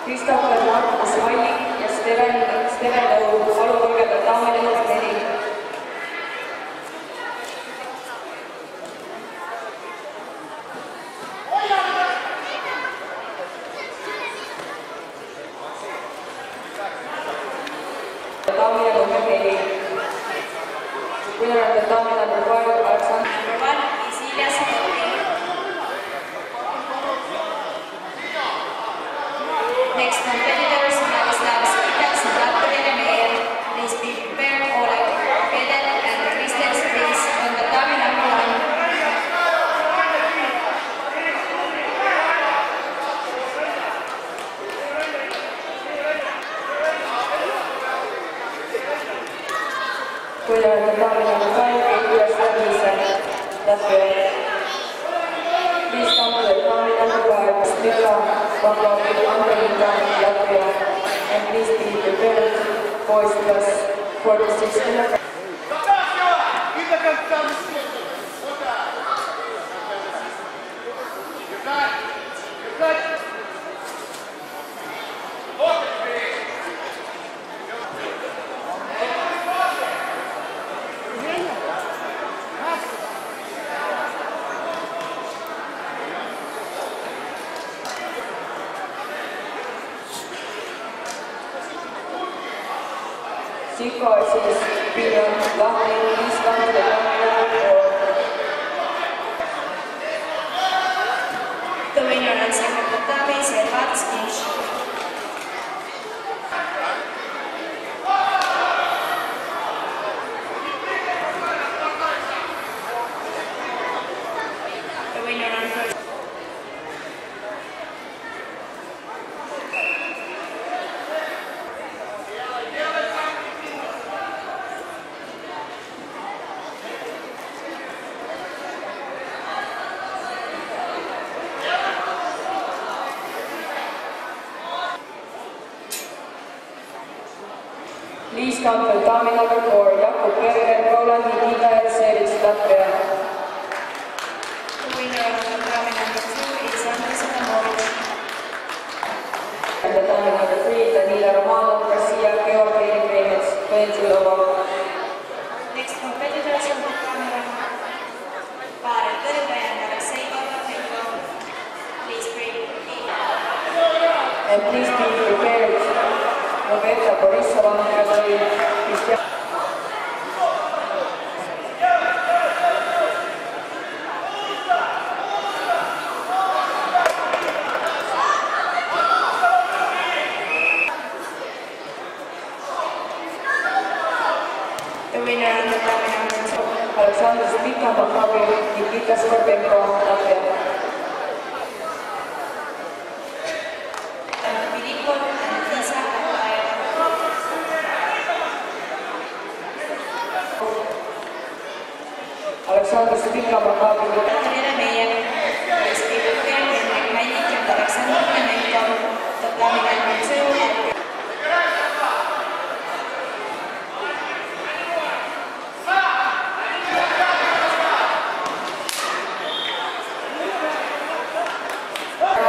Christopher Markus Mallik ja Steven Lõu, palun kõigepealt daamide number 4. Daamide number 4. Winner of the daamide number 5, Alexander. Number 1 is Ilja Sadovkin. Next competitors, Miroslav Skitas and Latvian Meyer. Please be prepared, Oleg Kedel and Kristen Spies on the dummy number 1. Winner of the dummy number 5, Ilja Sadovkin, Latvia. Please come to the dummy number 5, Smila Pankauti, Angelika, Latvia. And please be prepared, boys plus 46 kilograms. Siko siis Piiran Lahti, 5 kanti ja The winner and second tatami is Edvard Skinch. The winner and first. Please come to daami number 4, Jakub Berger, Roland Nikita ja Selits, Latvia. The winner of the tatami number 2 is Andres Adamovich. And the daami number 3, Danila Romanov, Garcia, Georgi Nekremets, Pensilova. Next competitors on the camera, Pavel Tõrve and Aleksei Kovalenko. Please bring And please be prepared, Roberta Borisova, Christian. the winner of the tatami number 2. Alexander Spika, Makabi, Nikita Skorbenko, Latvia. Filippo and Lisa Kataeva. Alexander Spika, Makabi, Latvian Meyer. Please be prepared, Henrik Meinik and Alexander Klemenko. Tatami number 2.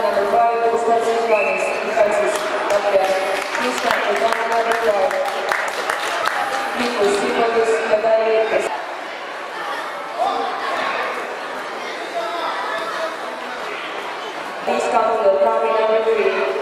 number 5, Gustav Siganis, defenses, Latvia. Please come to daami number 5. Nikus Sigadus, Ledali. Please come to the daami number 3.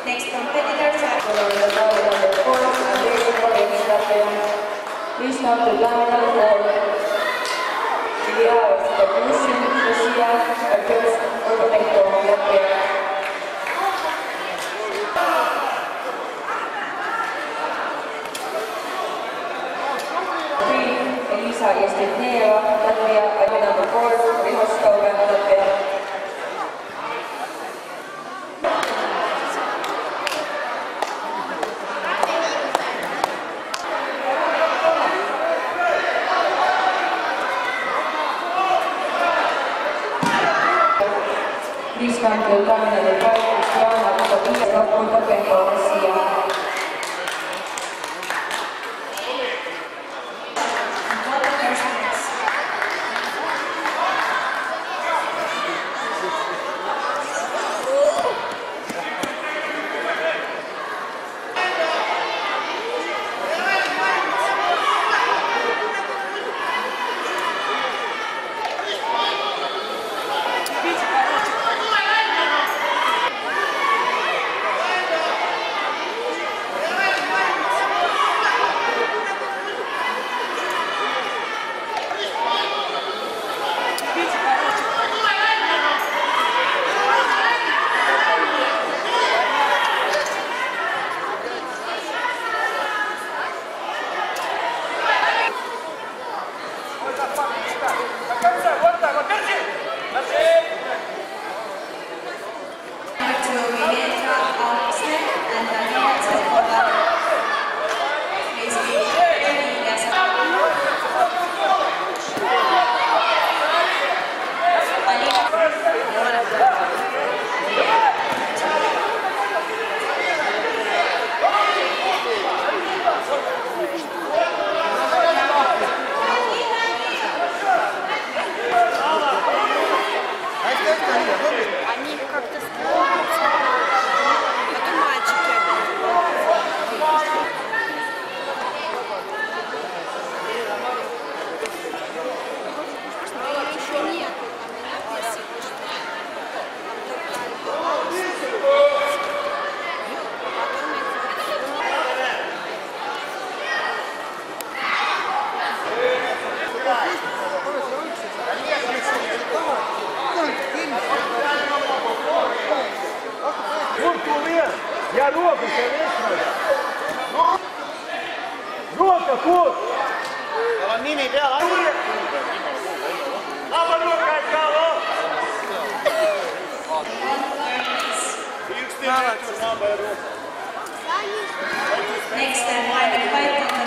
Next competitors are Number 4, Andrei Kovalenko, Latvia. Please come to daami number 4. Neeva, Latvia, fight number 4, Rihoskova, Latvia. Please come to the terminal fight, Joanna Sofia, Potapenko, Russia. Они как-то становятся, потом мальчики. Еще нет, там написано, Я руку, конечно. Рука, кут! Мини, бела. Оборотка, кого? Next time, fight on the